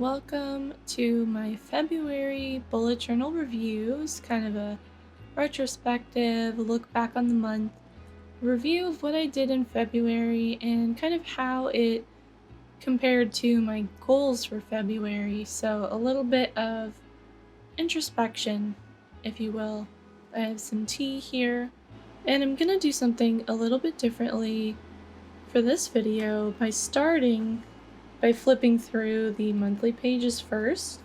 Welcome to my February bullet journal reviews, kind of a retrospective, look back on the month, review of what I did in February, and kind of how it compared to my goals for February. So, a little bit of introspection, if you will. I have some tea here, and I'm gonna do something a little bit differently for this video by flipping through the monthly pages first.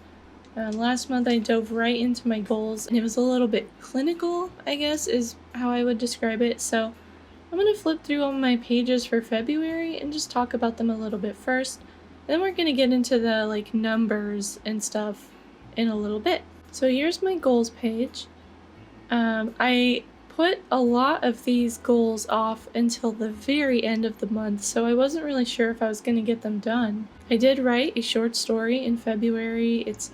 Last month I dove right into my goals and it was a little bit clinical, I guess is how I would describe it. So I'm going to flip through all my pages for February and just talk about them a little bit first. Then we're going to get into the numbers and stuff in a little bit. So here's my goals page. I put a lot of these goals off until the very end of the month, so I wasn't really sure if I was going to get them done. I did write a short story in February. It's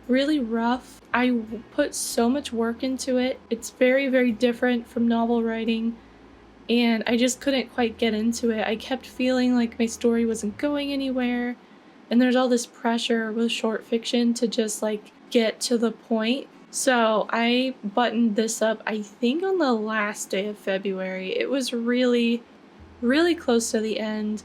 really rough. I put so much work into it. It's very, very different from novel writing, and I just couldn't quite get into it. I kept feeling like my story wasn't going anywhere, and there's all this pressure with short fiction to just get to the point. So I buttoned this up, I think, on the last day of February. It was really, really close to the end,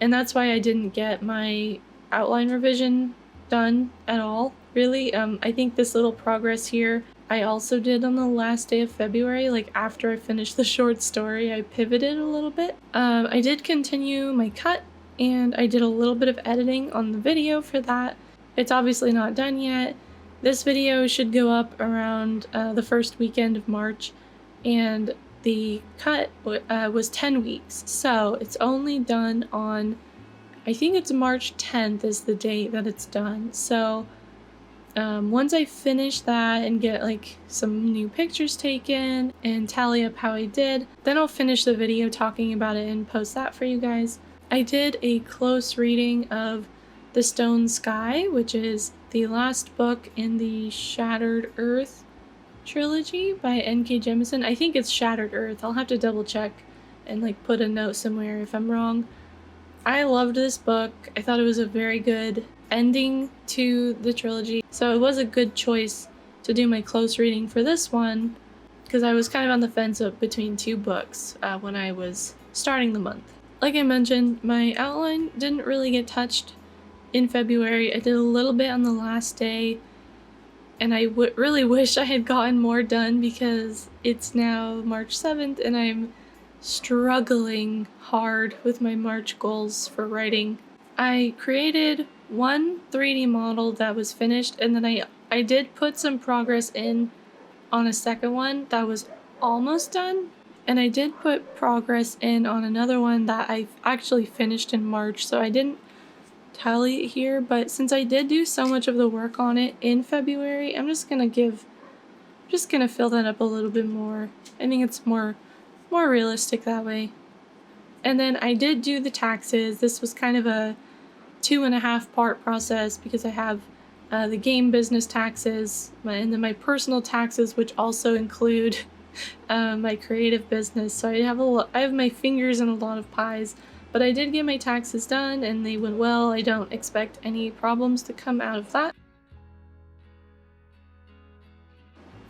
and that's why I didn't get my outline revision done at all, really. I think this little progress here I also did on the last day of February, after I finished the short story. I pivoted a little bit. I did continue my cut, and I did a little bit of editing on the video for that. It's obviously not done yet. This video should go up around the first weekend of March, and the cut was 10 weeks, so it's only done on, I think it's March 10th is the date that it's done. So once I finish that and get some new pictures taken and tally up how I did, then I'll finish the video talking about it and post that for you guys. I did a close reading of The Stone Sky, which is the last book in the Shattered Earth trilogy by N.K. Jemisin. I think it's Shattered Earth. I'll have to double check and put a note somewhere if I'm wrong. I loved this book. I thought it was a very good ending to the trilogy. So it was a good choice to do my close reading for this one, because I was kind of on the fence between two books when I was starting the month. Like I mentioned, my outline didn't really get touched in February. I did a little bit on the last day, and I really wish I had gotten more done because it's now March 7th and I'm struggling hard with my March goals for writing. I created one 3D model that was finished, and then I did put some progress in on a second one that was almost done, and I did put progress in on another one that I actually finished in March, so I didn't tally it here, but since I did do so much of the work on it in February, I'm just gonna fill that up a little bit more. I think it's more realistic that way. And then I did do the taxes. This was kind of a 2.5 part process because I have the game business taxes and then my personal taxes, which also include my creative business. So I have my fingers in a lot of pies. But I did get my taxes done and they went well. I don't expect any problems to come out of that.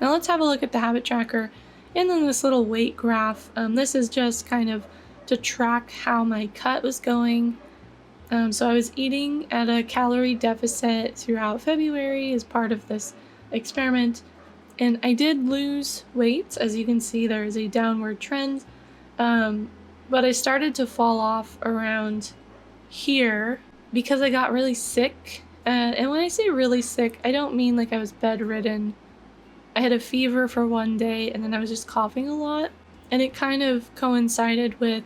Now let's have a look at the habit tracker and then this little weight graph. This is just kind of to track how my cut was going. So I was eating at a calorie deficit throughout February as part of this experiment. And I did lose weight. As you can see, there is a downward trend. But I started to fall off around here because I got really sick. And when I say really sick, I don't mean I was bedridden. I had a fever for one day and then I was just coughing a lot. And it kind of coincided with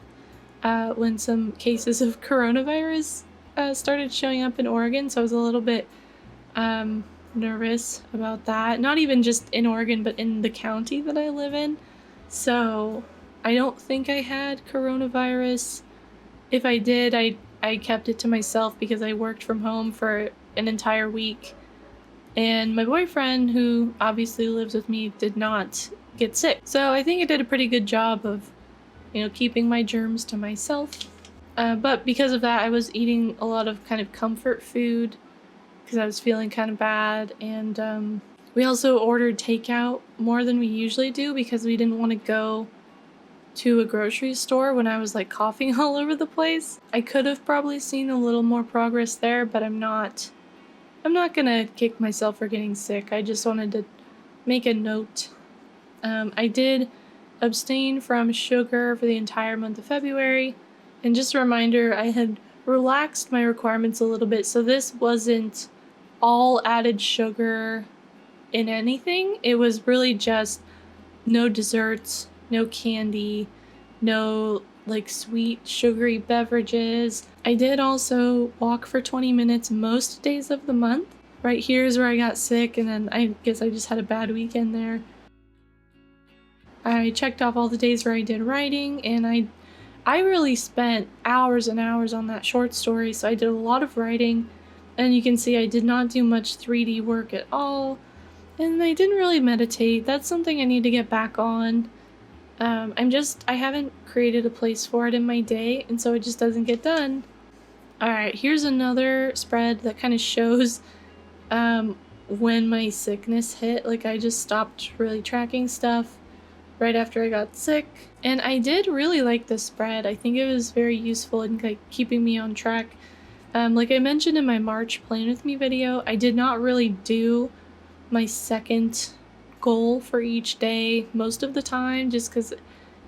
when some cases of coronavirus started showing up in Oregon. So I was a little bit nervous about that. Not even just in Oregon, but in the county that I live in. So I don't think I had coronavirus. If I did, I kept it to myself because I worked from home for an entire week. And my boyfriend, who obviously lives with me, did not get sick. So I think I did a pretty good job of, keeping my germs to myself. But because of that, I was eating a lot of kind of comfort food because I was feeling kind of bad, and we also ordered takeout more than we usually do because we didn't want to go to a grocery store when I was like coughing all over the place. I could have probably seen a little more progress there, but I'm not gonna kick myself for getting sick. I just wanted to make a note. I did abstain from sugar for the entire month of February, and just a reminder, I had relaxed my requirements a little bit, so this wasn't all added sugar in anything. It was really just no desserts, no candy, no like sweet sugary beverages. I did also walk for 20 minutes most days of the month. Right here is where I got sick, and then I guess I just had a bad weekend there. I checked off all the days where I did writing, and I really spent hours and hours on that short story, so I did a lot of writing, and you can see I did not do much 3D work at all, and I didn't really meditate. That's something I need to get back on. I haven't created a place for it in my day, and so it just doesn't get done. Alright, here's another spread that kind of shows when my sickness hit. Like, I just stopped really tracking stuff right after I got sick, and I did really like this spread. I think it was very useful in like keeping me on track. Like I mentioned in my March Plan With Me video, I did not really do my second goal for each day most of the time just because,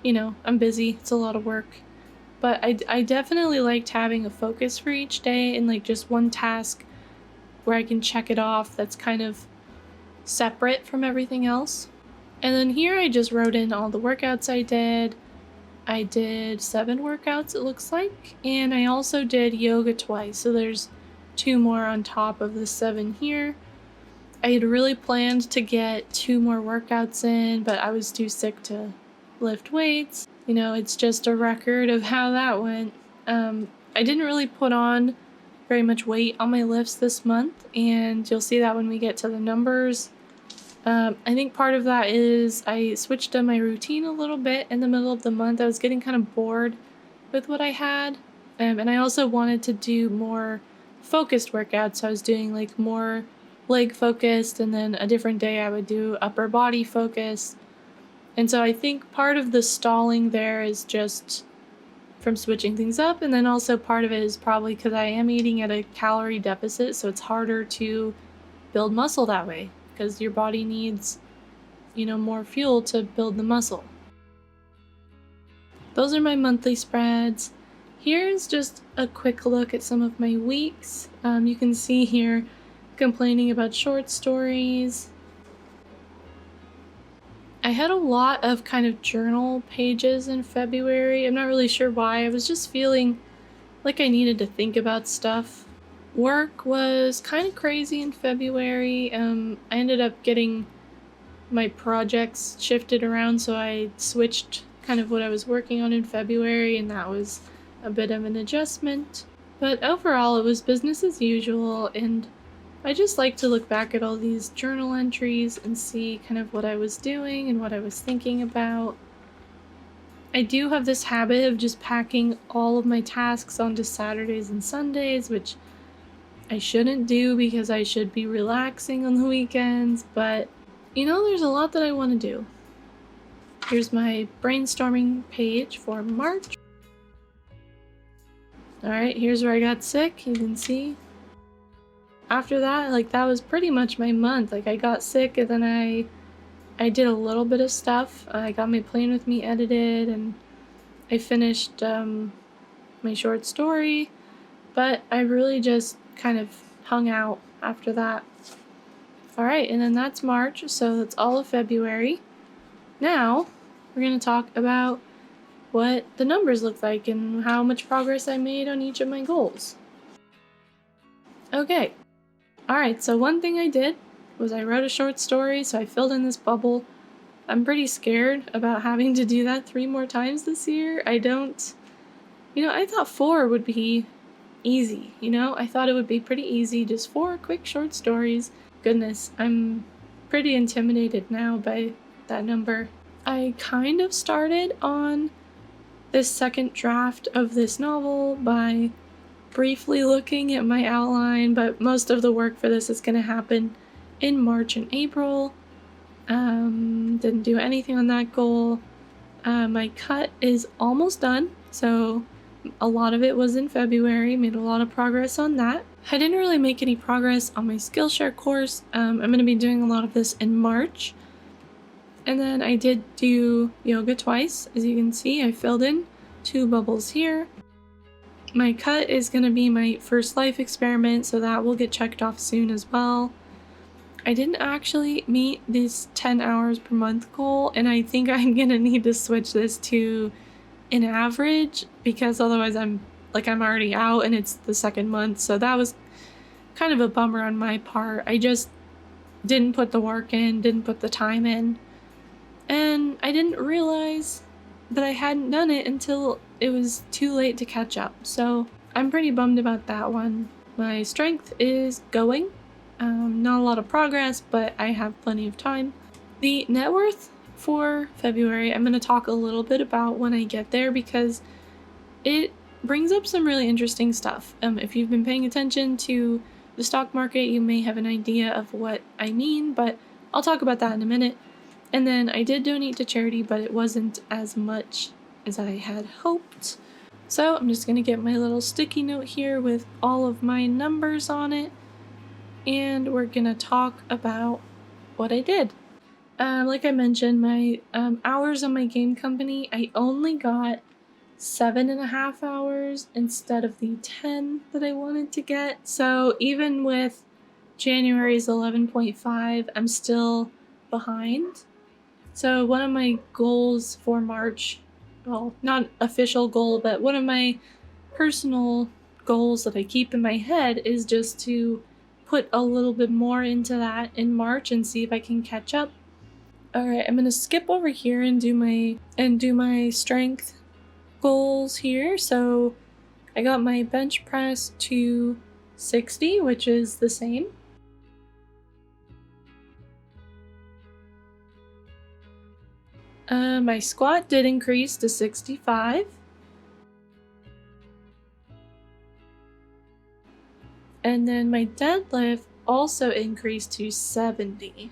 you know, I'm busy. It's a lot of work. But I definitely liked having a focus for each day and like just one task where I can check it off that's kind of separate from everything else. And then here I just wrote in all the workouts I did. I did 7 workouts, it looks like, and I also did yoga twice, so there's 2 more on top of the 7 here. I had really planned to get 2 more workouts in, but I was too sick to lift weights. You know, it's just a record of how that went. I didn't really put on very much weight on my lifts this month, and you'll see that when we get to the numbers. I think part of that is I switched up my routine a little bit in the middle of the month. I was getting kind of bored with what I had, and I also wanted to do more focused workouts, so I was doing like more leg focused, and then a different day I would do upper body focus. And so I think part of the stalling there is just from switching things up, and then also part of it is probably because I am eating at a calorie deficit, so it's harder to build muscle that way because your body needs, you know, more fuel to build the muscle. Those are my monthly spreads. Here's just a quick look at some of my weeks. You can see here complaining about short stories. I had a lot of kind of journal pages in February. I'm not really sure why. I was just feeling like I needed to think about stuff. Work was kind of crazy in February. I ended up getting my projects shifted around, so I switched kind of what I was working on in February, and that was a bit of an adjustment. But overall, it was business as usual, and I just like to look back at all these journal entries and see kind of what I was doing and what I was thinking about. I do have this habit of just packing all of my tasks onto Saturdays and Sundays, which I shouldn't do because I should be relaxing on the weekends, but you know, there's a lot that I want to do. Here's my brainstorming page for March. Alright, here's where I got sick, you can see. After that, like, that was pretty much my month. Like, I got sick, and then I did a little bit of stuff. I got my Plan With Me edited, and I finished my short story, but I really just kind of hung out after that. Alright, and then that's March, so that's all of February. Now, we're going to talk about what the numbers look like and how much progress I made on each of my goals. Okay. Alright, so one thing I did was I wrote a short story, so I filled in this bubble. I'm pretty scared about having to do that 3 more times this year. I thought 4 would be easy, you know? I thought it would be pretty easy, just 4 quick short stories. Goodness, I'm pretty intimidated now by that number. I kind of started on this second draft of this novel by briefly looking at my outline, but most of the work for this is going to happen in March and April. Didn't do anything on that goal. My cut is almost done, so a lot of it was in February, made a lot of progress on that. I didn't really make any progress on my Skillshare course. I'm going to be doing a lot of this in March. And then I did do yoga twice. As you can see, I filled in 2 bubbles here. My cut is going to be my first life experiment, so that will get checked off soon as well. I didn't actually meet this 10 hours per month goal, and I think I'm going to need to switch this to an average, because otherwise I'm already out and it's the second month, so that was kind of a bummer on my part. I just didn't put the work in, didn't put the time in, and I didn't realize that I hadn't done it until it was too late to catch up, so I'm pretty bummed about that one. My strength is going. Not a lot of progress, but I have plenty of time. The net worth for February, I'm going to talk a little bit about when I get there, because it brings up some really interesting stuff. If you've been paying attention to the stock market, you may have an idea of what I mean, but I'll talk about that in a minute. And then I did donate to charity, but it wasn't as much as I had hoped. So I'm just going to get my little sticky note here with all of my numbers on it, and we're going to talk about what I did. Like I mentioned, my hours on my game company, I only got 7.5 hours instead of the 10 that I wanted to get. So even with January's 11.5, I'm still behind. So one of my goals for March, well, not official goal, but one of my personal goals that I keep in my head is just to put a little bit more into that in March and see if I can catch up. All right, I'm gonna skip over here and do my strength goals here. So I got my bench press to 60, which is the same. My squat did increase to 65. And then my deadlift also increased to 70.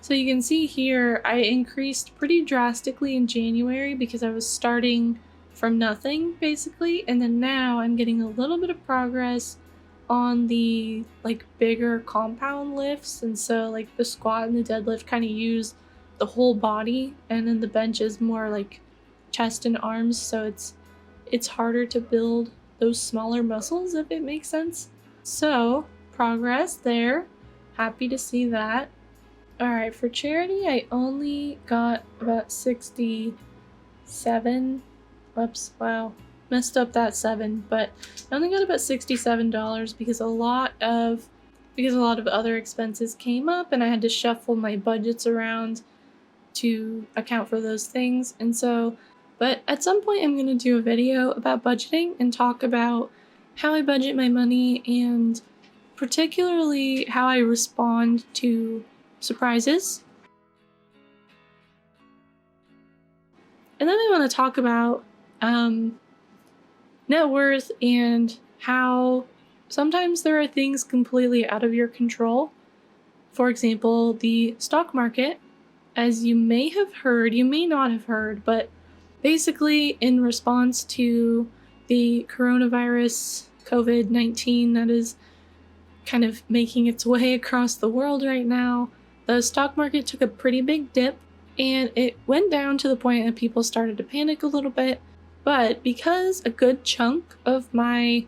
So you can see here, I increased pretty drastically in January because I was starting from nothing, basically. And then now I'm getting a little bit of progress on the bigger compound lifts. And so the squat and the deadlift kind of use the whole body, and then the bench is more like chest and arms. So it's harder to build those smaller muscles, if it makes sense. So progress there. Happy to see that. All right, for charity, I only got about 67. Whoops, wow. Messed up that 7, but I only got about $67 because a lot of other expenses came up and I had to shuffle my budgets around to account for those things. And so, but at some point I'm going to do a video about budgeting and talk about how I budget my money, and particularly how I respond to surprises. And then I want to talk about net worth and how sometimes there are things completely out of your control. For example, the stock market, as you may have heard, you may not have heard, but basically in response to the coronavirus, COVID-19, that is kind of making its way across the world right now, the stock market took a pretty big dip, and it went down to the point that people started to panic a little bit. But because a good chunk of my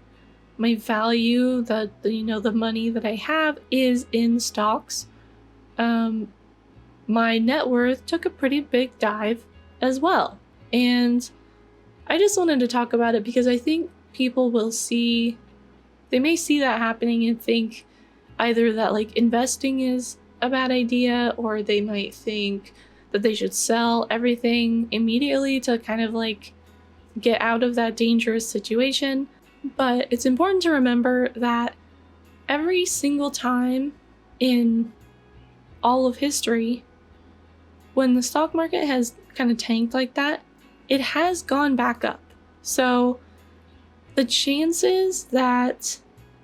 value, the money that I have is in stocks, my net worth took a pretty big dive as well. And I just wanted to talk about it because I think people they may see that happening and think either that investing is a bad idea, or they might think that they should sell everything immediately to kind of get out of that dangerous situation. But it's important to remember that every single time in all of history, when the stock market has kind of tanked like that, it has gone back up. So the chances that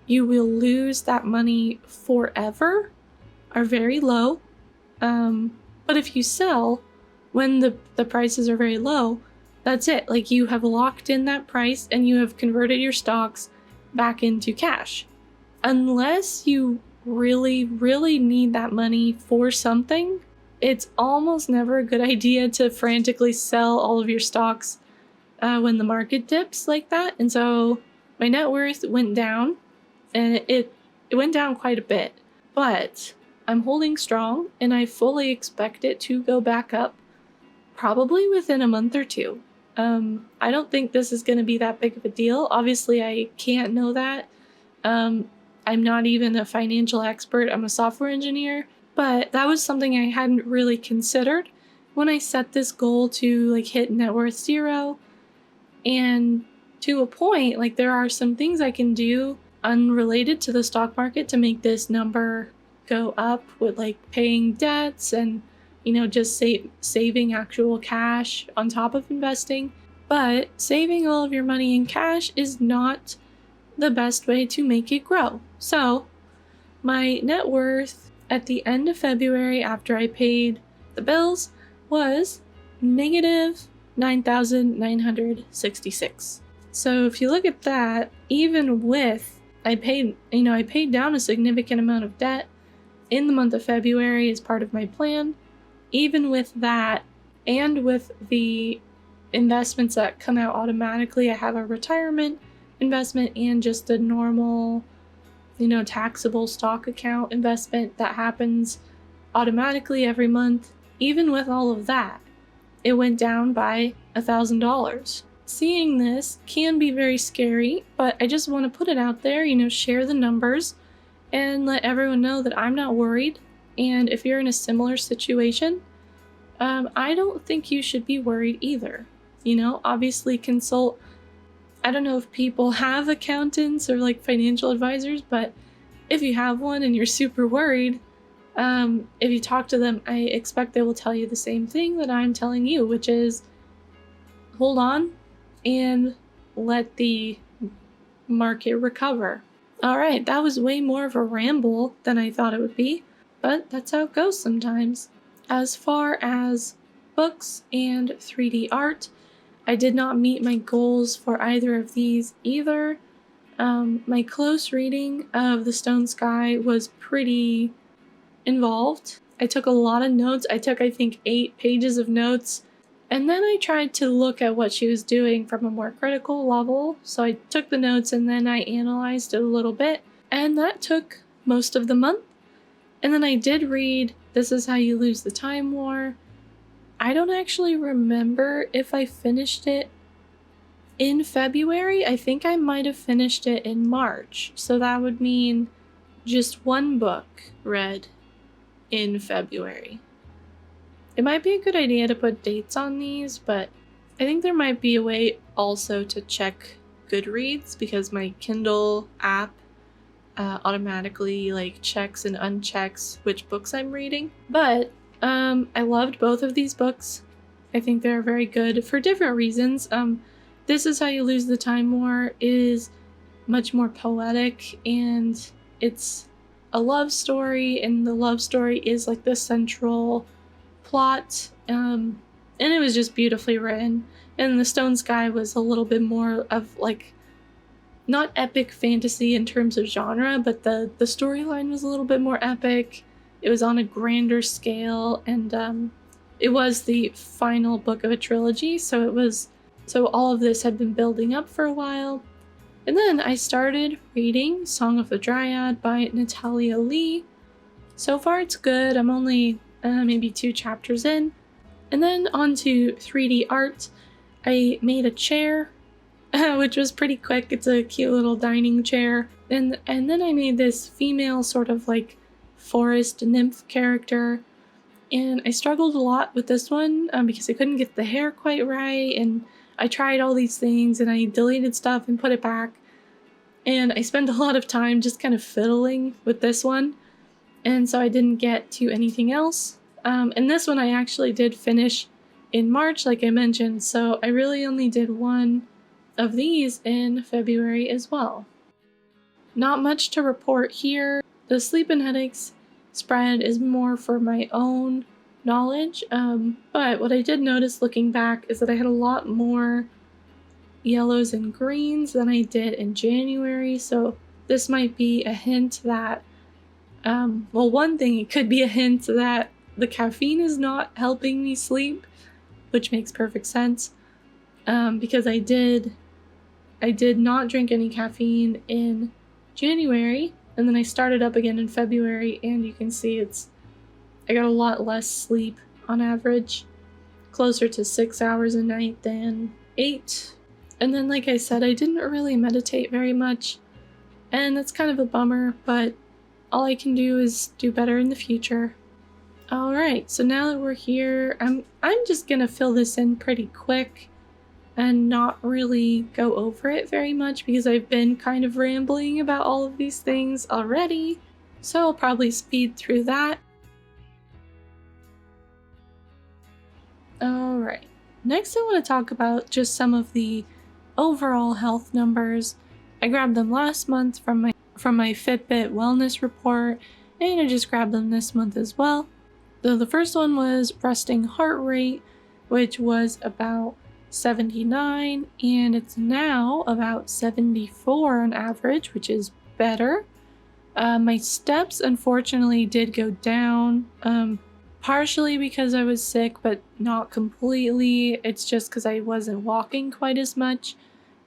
you will lose that money forever are very low. But if you sell when the prices are very low, that's it. Like, you have locked in that price and you have converted your stocks back into cash. Unless you really, really need that money for something, it's almost never a good idea to frantically sell all of your stocks when the market dips like that. And so my net worth went down, and it went down quite a bit. But I'm holding strong, and I fully expect it to go back up probably within a month or two. I don't think this is going to be that big of a deal. Obviously, I can't know that. I'm not even a financial expert. I'm a software engineer, but that was something I hadn't really considered when I set this goal to like hit net worth 0. And to a point, like, there are some things I can do unrelated to the stock market to make this number go up, with like paying debts and, you know, just saving actual cash on top of investing. But saving all of your money in cash is not the best way to make it grow. So my net worth at the end of February, after I paid the bills, was negative 9,966. So if you look at that, even with I paid down a significant amount of debt in the month of February as part of my plan. Even with that, and with the investments that come out automatically, I have a retirement investment and just a normal, taxable stock account investment that happens automatically every month. Even with all of that, it went down by $1,000. Seeing this can be very scary, but I just want to put it out there, share the numbers and let everyone know that I'm not worried. And if you're in a similar situation, I don't think you should be worried either. Obviously consult. I don't know if people have accountants or like financial advisors, but if you have one and you're super worried, if you talk to them, I expect they will tell you the same thing that I'm telling you, which is hold on and let the market recover. All right, that was way more of a ramble than I thought it would be, but that's how it goes sometimes. As far as books and 3D art, I did not meet my goals for either of these either. My close reading of The Stone Sky was pretty involved. I took a lot of notes. I took, I think, 8 pages of notes. And then I tried to look at what she was doing from a more critical level. So I took the notes and then I analyzed it a little bit. And that took most of the month. And then I did read This Is How You Lose the Time War. I don't actually remember if I finished it in February. I think I might have finished it in March. So that would mean just one book read in February. It might be a good idea to put dates on these, but I think there might be a way also to check Goodreads, because my Kindle app automatically like checks and unchecks which books I'm reading. But I loved both of these books. I think they're very good for different reasons. This Is How You Lose the Time War is much more poetic, and it's a love story, and the love story is like the central plot, and it was just beautifully written. And The Stone Sky was a little bit more of like, not epic fantasy in terms of genre, but the storyline was a little bit more epic. It was on a grander scale, and it was the final book of a trilogy, so all of this had been building up for a while. And then I started reading Song of the Dryad by Natalia Lee. So far it's good. I'm only maybe 2 chapters in. And then on to 3D art. I made a chair, which was pretty quick. It's a cute little dining chair. And then I made this female sort of like forest nymph character. And I struggled a lot with this one because I couldn't get the hair quite right. And I tried all these things and I deleted stuff and put it back. And I spent a lot of time just kind of fiddling with this one. And so I didn't get to anything else. And this one I actually did finish in March, like I mentioned, so I really only did one of these in February as well. Not much to report here. The sleep and headaches spread is more for my own knowledge, but what I did notice looking back is that I had a lot more yellows and greens than I did in January, so this might be a hint that, well, one thing, it could be a hint that the caffeine is not helping me sleep, which makes perfect sense, because I did not drink any caffeine in January, and then I started up again in February, and you can see I got a lot less sleep on average, closer to 6 hours a night than 8. And then, like I said, I didn't really meditate very much, and that's kind of a bummer, but all I can do is do better in the future. Alright, so now that we're here, I'm just gonna fill this in pretty quick and not really go over it very much because I've been kind of rambling about all of these things already, so I'll probably speed through that. Alright, next I want to talk about just some of the overall health numbers. I grabbed them last month from my Fitbit wellness report, and I just grabbed them this month as well. So the first one was resting heart rate, which was about 79, and it's now about 74 on average, which is better. My steps unfortunately did go down, partially because I was sick, but not completely. It's just because I wasn't walking quite as much,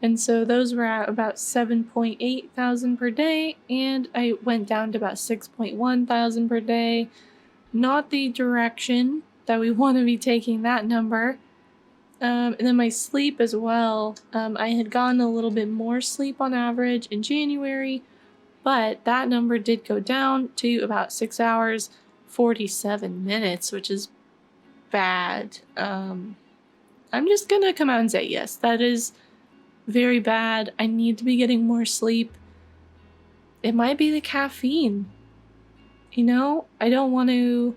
and so those were at about 7.8 thousand per day, and I went down to about 6.1 thousand per day. Not the direction that we want to be taking that number. And then my sleep as well. I had gotten a little bit more sleep on average in January, but that number did go down to about 6 hours, 47 minutes, which is bad. I'm just gonna come out and say yes, that is very bad. I need to be getting more sleep. It might be the caffeine. You know, I don't want to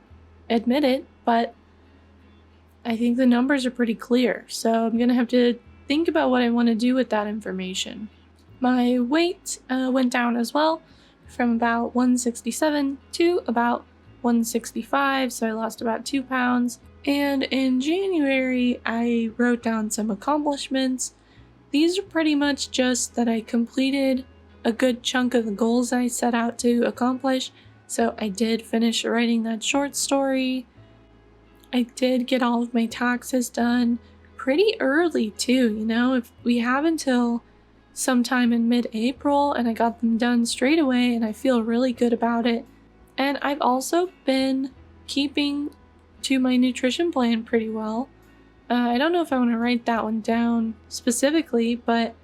admit it, but I think the numbers are pretty clear, so I'm gonna have to think about what I want to do with that information. My weight went down as well, from about 167 to about 165, so I lost about 2 pounds. And in January, I wrote down some accomplishments. These are pretty much just that I completed a good chunk of the goals I set out to accomplish. So I did finish writing that short story. I did get all of my taxes done pretty early too, you know, if we have until sometime in mid-April, and I got them done straight away, and I feel really good about it. And I've also been keeping to my nutrition plan pretty well. I don't know if I want to write that one down specifically, but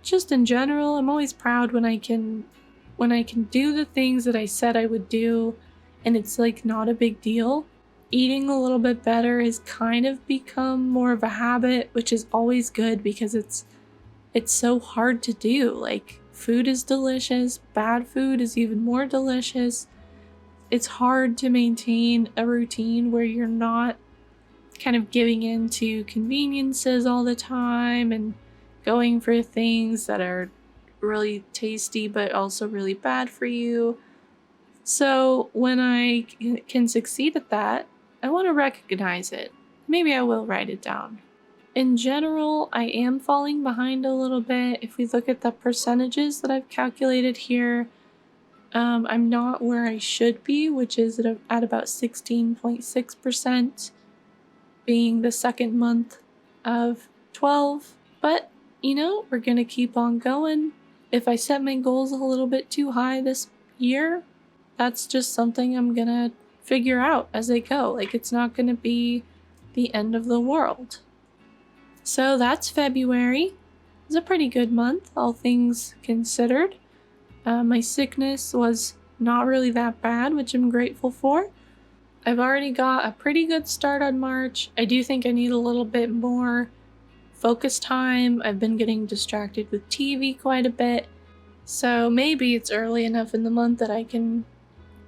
just in general, I'm always proud when I can do the things that I said I would do, and it's like not a big deal. Eating a little bit better has kind of become more of a habit, which is always good because it's so hard to do. Like, food is delicious, bad food is even more delicious. It's hard to maintain a routine where you're not kind of giving in to conveniences all the time and going for things that are really tasty but also really bad for you. So when I can succeed at that, I want to recognize it. Maybe I will write it down. In general, I am falling behind a little bit. If we look at the percentages that I've calculated here, I'm not where I should be, which is at about 16.6%, being the second month of 12. But, you know, we're going to keep on going. If I set my goals a little bit too high this year, that's just something I'm going to figure out as I go. Like, it's not going to be the end of the world. So that's February. It's a pretty good month, all things considered. My sickness was not really that bad, which I'm grateful for. I've already got a pretty good start on March. I do think I need a little bit more focus time. I've been getting distracted with TV quite a bit. So maybe it's early enough in the month that I can,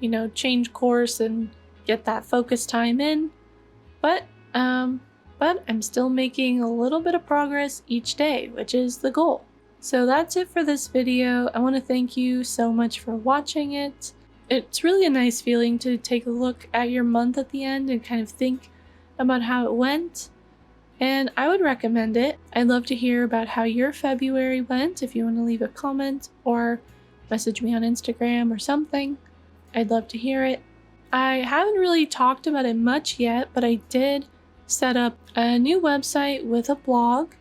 you know, change course and get that focus time in. But but I'm still making a little bit of progress each day, which is the goal. So that's it for this video. I want to thank you so much for watching it. It's really a nice feeling to take a look at your month at the end and kind of think about how it went. And I would recommend it. I'd love to hear about how your February went if you want to leave a comment or message me on Instagram or something. I'd love to hear it. I haven't really talked about it much yet, but I did set up a new website with a blog,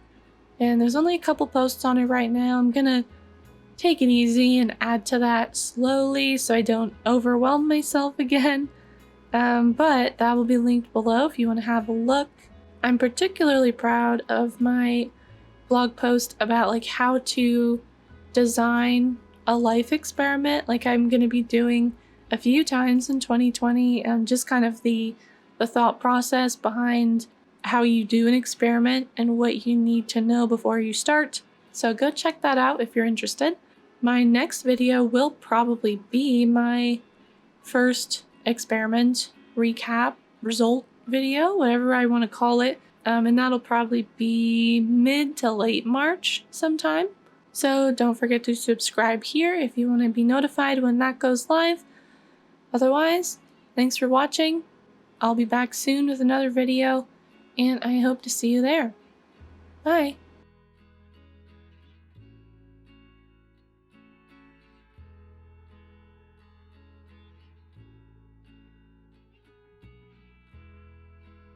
and there's only a couple posts on it right now. I'm gonna take it easy and add to that slowly so I don't overwhelm myself again. But that will be linked below if you want to have a look. I'm particularly proud of my blog post about like how to design a life experiment, like I'm going to be doing a few times in 2020, just kind of the thought process behind how you do an experiment and what you need to know before you start. So go check that out if you're interested. My next video will probably be my first experiment recap result video, whatever I want to call it, and that'll probably be mid to late March sometime. So don't forget to subscribe here if you want to be notified when that goes live. Otherwise, thanks for watching. I'll be back soon with another video, and I hope to see you there. Bye!